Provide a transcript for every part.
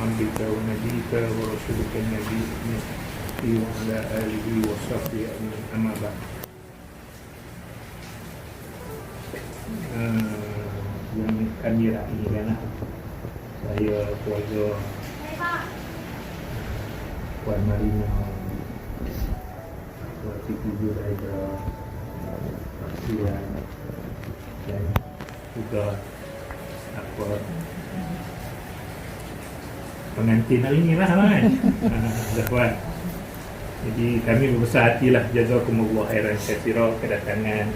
عبدك ونبيك ورسولك النبي وعلى آله وصحبه أجمعين أما بعد. Yang kami raikan saya keluarga Puan Marina, Puan Siti Zuraida, Puan dan juga pengantin hari ni lah kan. Puan. Jadi kami berbesar hatilah, jazakumullah khairan katsira kedatangan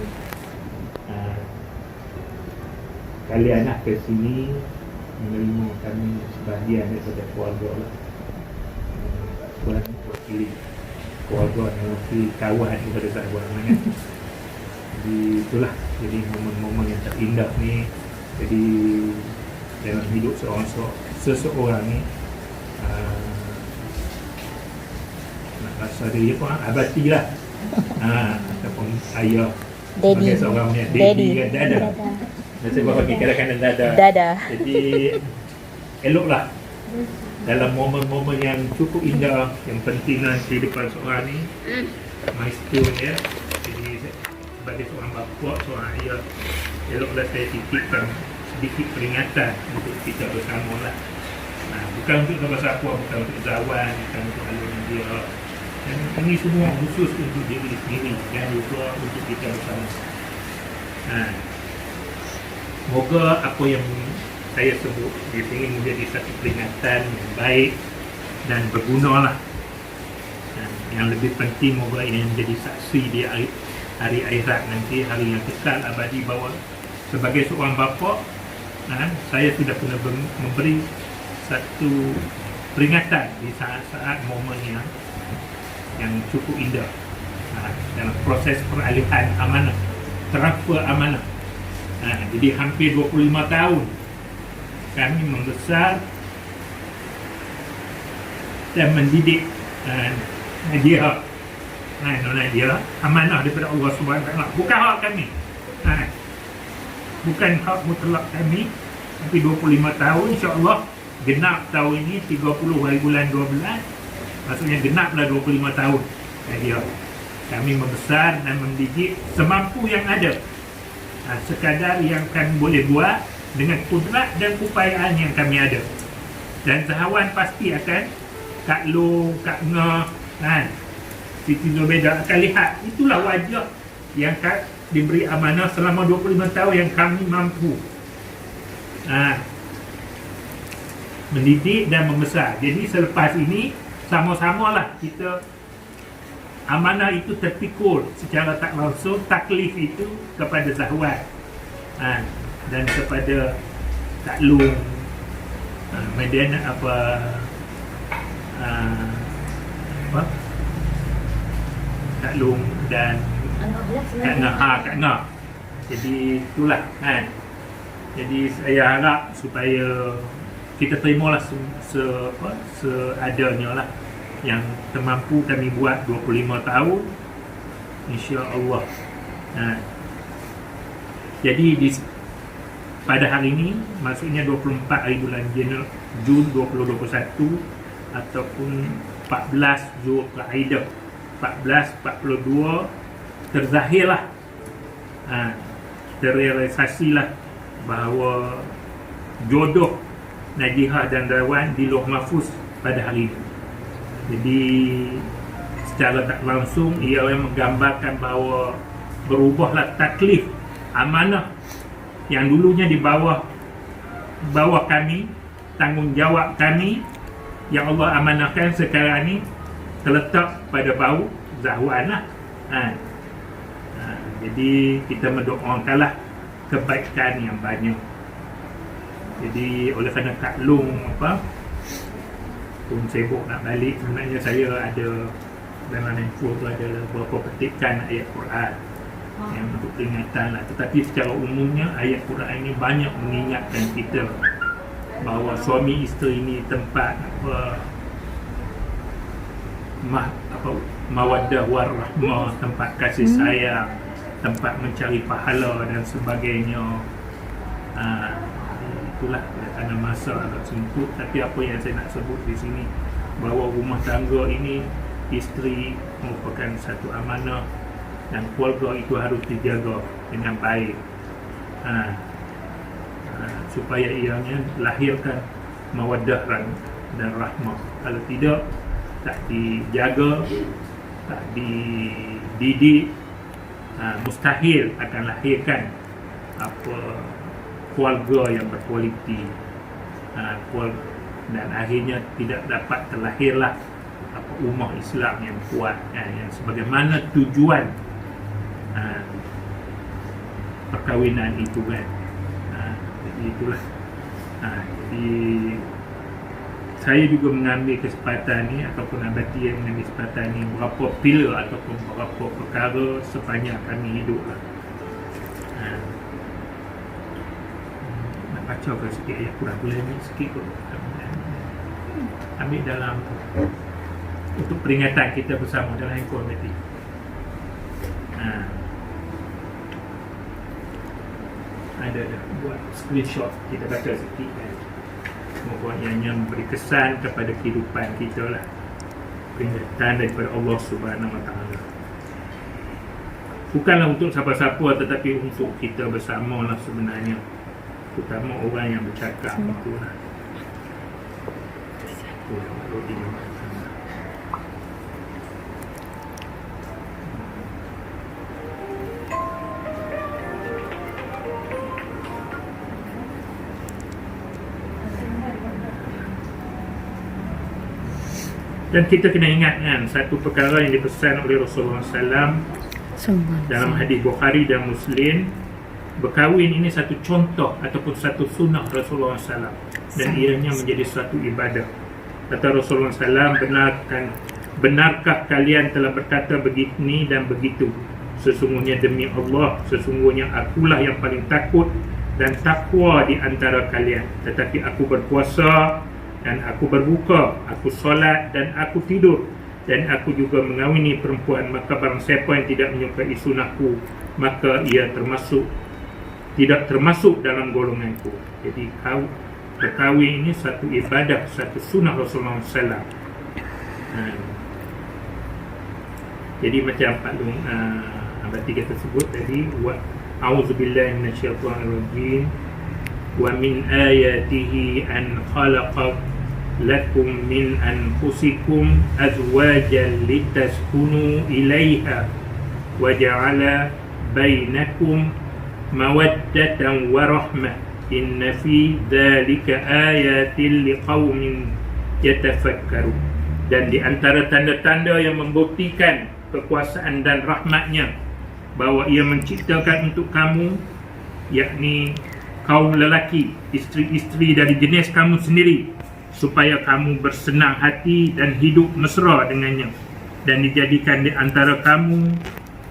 kalian ke sini menerima kami sebahagian daripada keluarga lah. Puan wakili keluarga dan wakili kawan daripada sahabat kan. Jadi itulah, jadi momen-momen yang terindah ni. Jadi dalam hidup seseorang ni nak rasa dia pun abadi lah. Ataupun ayah sebagai seorang punya daddy kan, dada. Saya buat bagi kadang-kadang dada. Jadi eloklah dalam momen-momen yang cukup indah, yang penting dalam kehidupan seorang ni, milestone ya. Jadi sebagai seorang bapa, seorang ayah, eloklah saya titipkan sedikit peringatan untuk kita bersama lah. Bukan untuk siapa-siapa, bukan untuk Zawan, bukan untuk Alun dia. Dan ini semua khusus untuk diri sendiri dan juga untuk kita bersama. Moga apa yang saya sebut di sini menjadi satu peringatan yang baik dan berguna lah. Yang lebih penting, moga ini menjadi saksi di hari akhirat nanti, hari yang kekal abadi, bahawa sebagai seorang bapa, saya sudah pernah memberi satu peringatan di saat-saat momen yang cukup indah dalam proses peralihan amanah, transfer amanah. Jadi hampir 25 tahun kami membesar dan mendidik dia. Dia amanah daripada Allah SWT, bukan hak kami, bukan hak mutlak kami. Tapi 25 tahun, insya-Allah genap tahun ini 30 hari bulan 12, maksudnya genaplah 25 tahun. Dia kami membesar dan mendidik semampu yang ada, sekadar yang kami boleh buat dengan kudrat dan upayaan yang kami ada. Dan Zahawan pasti akan, Kak Long, Kak Ngah, Siti Zuraida akan lihat itulah wajah yang diberi amanah selama 25 tahun yang kami mampu mendidik dan membesar. Jadi selepas ini sama-samalah kita, amanah itu terpikul secara tak langsung, taklif itu kepada Zahawan dan kepada Kak Long, kemudian Kak Long dan Kak Ngah. Jadi itulah Jadi saya harap supaya kita terimalah seadanya lah yang termampu kami buat 25 tahun, insya-Allah. Jadi pada hari ini, maksudnya 24 hari bulan Jun 2021 ataupun 14 Zulkaidah 1442, terzahirlah, terrealisasilah bahawa jodoh Najihah dan Zawan di Lauh Mahfuz pada hari ini. Jadi secara tak langsung ia menggambarkan bahawa berubahlah taklif amanah yang dulunya di bawah kami, tanggungjawab kami yang Allah amanahkan sekarang ni terletak pada bau Zawan lah. Jadi kita mendoakanlah kebaikan yang banyak. Jadi oleh kerana Kak Long pun sibuk nak balik, sebenarnya saya ada dalam handphone tu ada beberapa petikan ayat Quran yang untuk peringatan lah. Tetapi secara umumnya ayat Quran ini banyak mengingatkan kita bahawa suami isteri ini tempat mawaddah warahmah, tempat kasih sayang, tempat mencari pahala dan sebagainya. itulah kerana masa agak sempit. Tapi apa yang saya nak sebut di sini, bahawa rumah tangga ini, isteri merupakan satu amanah dan keluarga itu harus dijaga dengan baik, supaya ianya lahirkan mawaddah dan rahmah. Kalau tidak, tak dijaga, tak dididik, mustahil akan lahirkan keluarga yang berkualiti, dan akhirnya tidak dapat terlahirlah ummah Islam yang kuat, yang sebagaimana tujuan perkahwinan itu kan. Jadi itulah. Jadi saya juga mengambil kesempatan ni, ataupun Abati yang mengambil kesempatan ni, berapa pilar ataupun berapa perkara sepanjang kami hidup lah. Nak baca ke sikit ayat kurang boleh ni sikit kot. Ambil dalam untuk peringatan kita bersama dalam handphone nanti. Ada buat screenshot, kita baca sikit kan. Semoga ianya memberi kesan kepada kehidupan kita lah, peringatan daripada Allah Subhanahu Wa Taala. Bukanlah untuk siapa-siapa, tetapi untuk kita bersama lah sebenarnya, terutama orang yang bercakap itulah. Dan kita kena ingat kan, satu perkara yang dipesan oleh Rasulullah SAW dalam hadis Bukhari dan Muslim, berkahwin ini satu contoh ataupun satu sunnah Rasulullah SAW, dan ianya menjadi satu ibadah. Kata Rasulullah SAW, benarkah kalian telah berkata begini dan begitu? Sesungguhnya demi Allah, sesungguhnya akulah yang paling takut dan takwa di antara kalian. Tetapi aku berpuasa dan aku berbuka, aku solat dan aku tidur, dan aku juga mengawini perempuan. Maka barang siapa yang tidak menyukai sunnahku, maka ia tidak termasuk dalam golonganku. Jadi berkahwin ini satu ibadah, satu sunnah Rasulullah SAW. Jadi macam Pak Long Abati kita sebut tadi, a'udzubillahi minasyaitonirrajim, wa min ayatihi an khalaqa lakum min anfusikum azwajan litaskunu ilaiha wa ja'ala bainakum mawaddatan wa rahmah inna fi dzalika ayatin liqaumin yatafakkarun. Dan di antara tanda-tanda yang membuktikan kekuasaan dan rahmatnya, bahawa ia menciptakan untuk kamu, yakni kaum lelaki, isteri-isteri dari jenis kamu sendiri, supaya kamu bersenang hati dan hidup mesra dengannya, dan dijadikan di antara kamu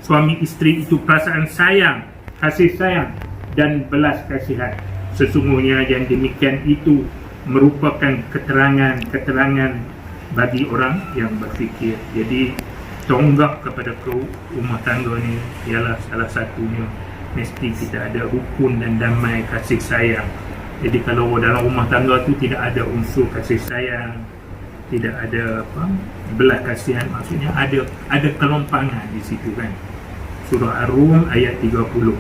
suami isteri itu perasaan sayang, kasih sayang dan belas kasihan. Sesungguhnya yang demikian itu merupakan keterangan bagi orang yang berfikir. Jadi tonggak kepada rumah tangga ni ialah salah satunya, mesti kita ada rukun dan damai kasih sayang. Jadi kalau dalam rumah tangga tu tidak ada unsur kasih sayang, tidak ada belas kasihan, maksudnya ada kelompangan di situ kan. Surah Ar-Rum ayat 30.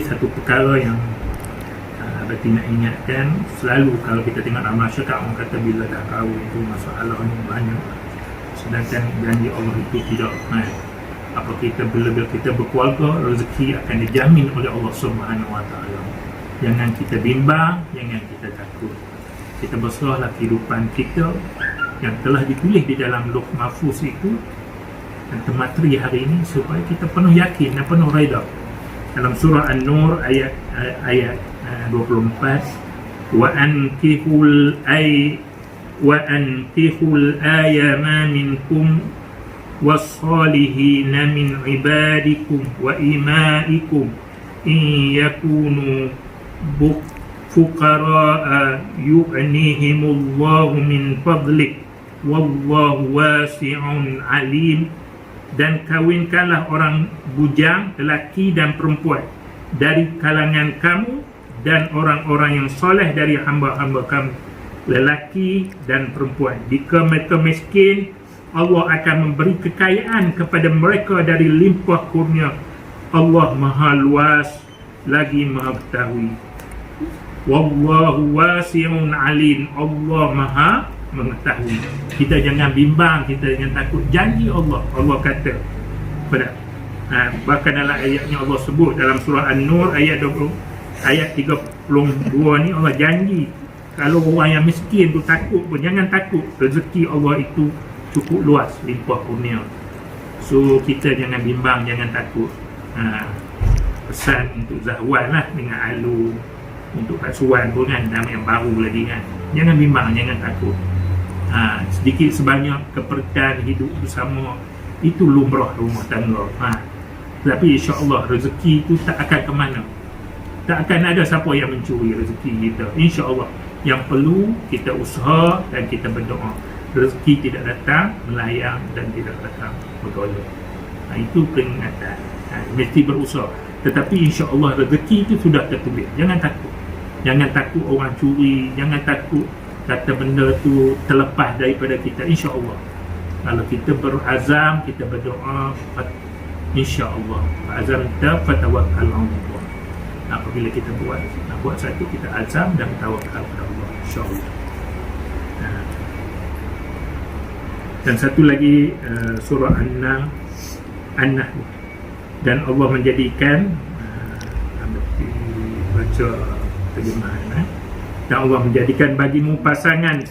Satu perkara yang Abati nak ingatkan, selalu kalau kita tengok dalam masyarakat, orang kata bila dah kahwin itu masalahnya banyak, sedangkan janji Allah itu tidak. Apa kita bila kita berkeluarga, rezeki akan dijamin oleh Allah Subhanahu Wa Taala. Jangan kita bimbang, jangan kita takut. Kita berserahlah kehidupan kita yang telah ditulis di dalam Lauh Mahfuz itu dan termateri hari ini, supaya kita penuh yakin dan penuh redha. Dalam surah An-Nur ayat 24, wa ankihul ayama minkum was-salihina min ibadikum wa imaikum in yakunu fuqara'a yu'nihimullahu min fadlih wallahu wasi'un alim dan kawinkanlah orang bujang lelaki dan perempuan dari kalangan kamu dan orang-orang yang soleh dari hamba-hamba kamu lelaki dan perempuan. Jika mereka miskin, Allah akan memberi kekayaan kepada mereka dari limpah kurnia. Allah Maha luas lagi Maha ketahui. Wallahu wasi'un alim. Allah Maha mengetahui. Kita jangan bimbang, kita jangan takut. Janji Allah. Allah kata pada bahkan dalam ayatnya Allah sebut dalam surah An-Nur ayat 20, ayat 32 ni Allah janji kalau orang yang miskin tu takut pun jangan takut, rezeki Allah itu cukup luas, limpah kurnia. So kita jangan bimbang, jangan takut. Pesan untuk Zahwan lah dengan Alu, untuk Pak Suwan pun kan, nama yang baru lagi kan. Jangan bimbang, jangan takut. Sedikit sebanyak keperluan hidup bersama itu lumrah rumah tangga. Tapi insya-Allah rezeki itu tak akan ke mana. Tak akan ada siapa yang mencuri rezeki kita. Insya-Allah. Yang perlu kita usaha dan kita berdoa. Rezeki tidak datang melayang dan tidak datang bergolak. Itu peringatan. Mesti berusaha. Tetapi insya-Allah rezeki itu sudah tertulis. Jangan takut. Jangan takut orang curi, jangan takut kata benda tu terlepas daripada kita. Insya-Allah. Kalau kita berazam, kita berdoa, insya-Allah. Azam kita fatawakkal 'ala Allah. Apabila kita buat satu, kita azam dan tawakal kepada Allah, insya-Allah. Dan satu lagi surah An-Nahl. Dan Allah menjadikan baca terjemahan dan Allah menjadikan bagimu pasangan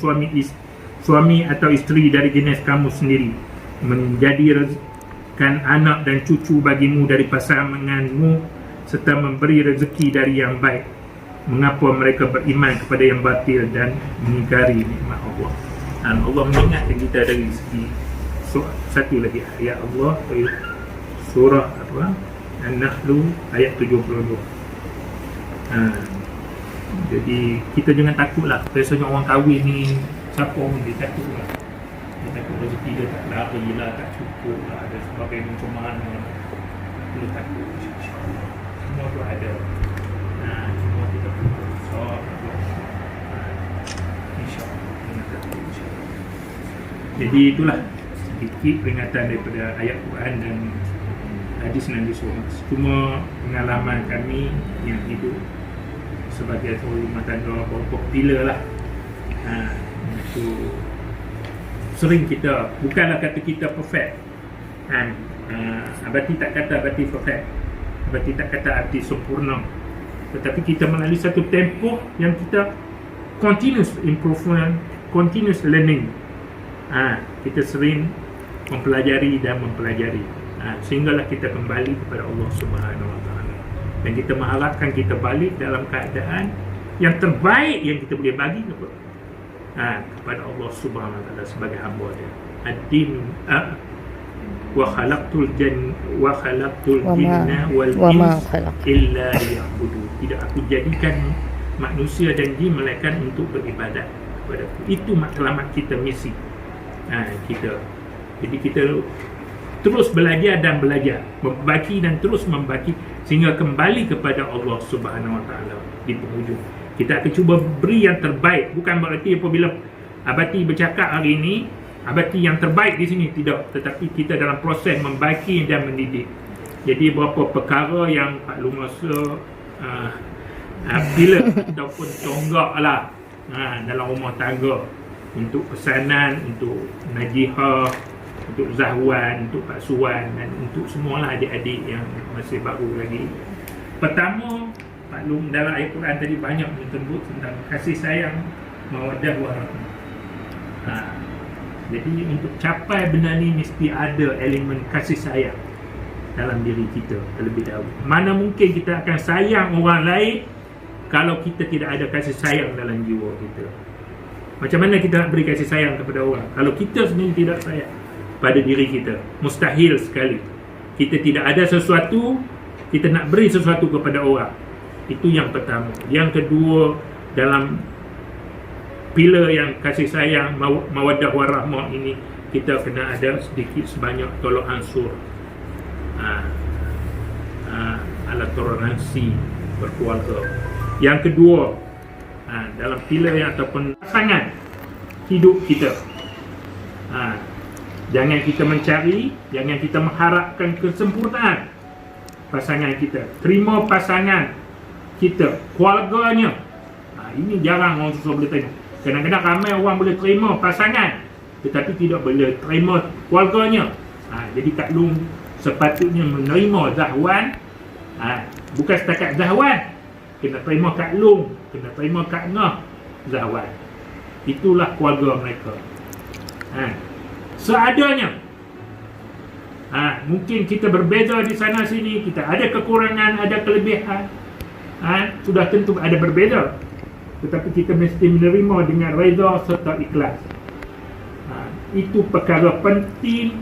suami atau isteri dari jenis kamu sendiri, menjadikan anak dan cucu bagimu dari pasanganmu, serta memberi rezeki dari yang baik. Mengapa mereka beriman kepada yang batil dan mengingkari nikmat Allah? Dan Allah mengingatkan kita dari segi satu lagi ayat Allah, surah An-Nahl ayat 72. Jadi kita jangan takutlah. Biasanya orang kahwin ni siapa pun dia takutlah. Dia takut rezeki dia tak lari lah, tak cukup lah, ada sebagainya macam mana. Dia takut, insya-Allah. Semua tu ada. Semua kita perlu berusaha. InsyaAllah. Jadi itulah sedikit peringatan daripada ayat Quran dan hadis Nabi SAW. Cuma pengalaman kami yang hidup sebagai rumah tangga berapa bila lah. Itu sering kita, bukanlah kata kita perfect. Abati tak kata abati perfect. Abati tak kata abati sempurna. Tetapi kita melalui satu tempoh yang kita continuous improvement, continuous learning. Kita sering mempelajari dan mempelajari. Sehinggalah kita kembali kepada Allah Subhanahu Wa Taala. Dan kita mengharapkan kita balik dalam keadaan yang terbaik yang kita boleh bagi kepada Allah Subhanahu Wa Taala sebagai hamba Dia. Ad-din wa khalaqtul jinna wal insa illa liya'budu. Tidak aku jadikan manusia dan jin melainkan untuk beribadat kepada-Ku. Itu matlamat kita, misi kita. Jadi kita terus belajar dan belajar, membagi dan terus membagi sehingga kembali kepada Allah Subhanahu Wa Taala di penghujung. Kita akan cuba beri yang terbaik. Bukan berarti apabila abati bercakap hari ini abati yang terbaik di sini, tidak. Tetapi kita dalam proses membagi dan mendidik. Jadi beberapa perkara yang Pak Lu masa bila ataupun tonggak lah dalam rumah tangga, untuk pesanan, untuk Najihah, untuk Zahwan, untuk Pak Suwan dan untuk semualah adik-adik yang masih baru lagi. Pertama, Pak Long dalam ayat Quran tadi banyak menyebut tentang kasih sayang, mawaddah warahmah. Jadi untuk capai benda ni mesti ada elemen kasih sayang dalam diri kita terlebih dahulu. Mana mungkin kita akan sayang orang lain kalau kita tidak ada kasih sayang dalam jiwa kita? Macam mana kita nak beri kasih sayang kepada orang kalau kita sendiri tidak sayang pada diri kita? Mustahil sekali. Kita tidak ada sesuatu, kita nak beri sesuatu kepada orang. Itu yang pertama. Yang kedua, dalam pilar yang kasih sayang, mawaddah warahmah ini, kita kena ada sedikit sebanyak tolak ansur, ala toleransi berkeluarga. Yang kedua, dalam pilihan ataupun pasangan hidup kita, jangan kita mencari, jangan kita mengharapkan kesempurnaan pasangan kita. Terima pasangan kita, keluarganya. Ini jarang orang susah boleh terima. Kadang-kadang ramai orang boleh terima pasangan, tetapi tidak boleh terima keluarganya. Jadi Kak Long sepatutnya menerima Zahwan, bukan setakat Zahwan, kena terima Kak Long, kena terima Kak Ngah Zahwan. Itulah keluarga mereka. Seadanya. Mungkin kita berbeza di sana sini, kita ada kekurangan, ada kelebihan, sudah tentu ada berbeza, tetapi kita mesti menerima dengan reda serta ikhlas. Itu perkara penting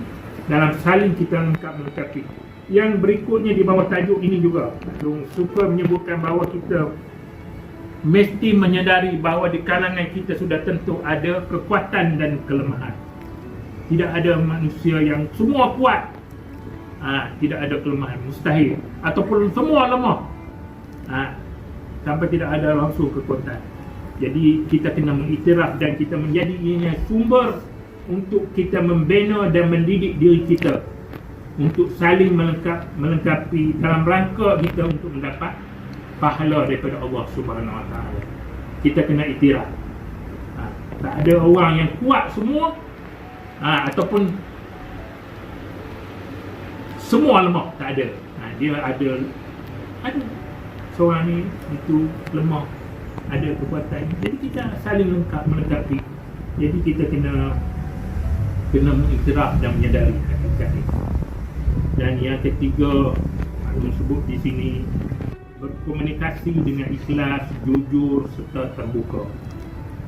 dalam saling kita melengkapi. Yang berikutnya di bawah tajuk ini juga, Long suka menyebutkan bahawa kita mesti menyedari bahawa di kalangan kita sudah tentu ada kekuatan dan kelemahan. Tidak ada manusia yang semua kuat, tidak ada kelemahan, mustahil. Ataupun semua lemah, sampai tidak ada langsung kekuatan. Jadi kita kena mengiktiraf dan kita menjadinya sumber untuk kita membina dan mendidik diri kita untuk saling melengkapi dalam rangka kita untuk mendapat pahala daripada Allah Subhanahu Wa Taala. Kita kena iktiraf. Tak ada orang yang kuat semua, ataupun semua lemah, tak ada. Dia ada seorang ni itu lemah, ada kekuatan. Jadi kita saling melengkapi. Jadi kita kena mengiktiraf dan menyadari hakikat ini. Dan yang ketiga, aku sebut di sini, berkomunikasi dengan ikhlas, jujur serta terbuka.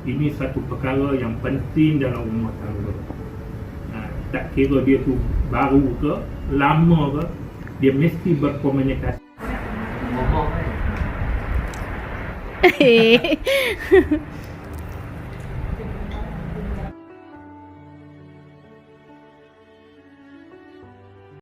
Ini satu perkara yang penting dalam rumah tangga. Tak kira dia tu baru ke, lama ke, dia mesti berkomunikasi.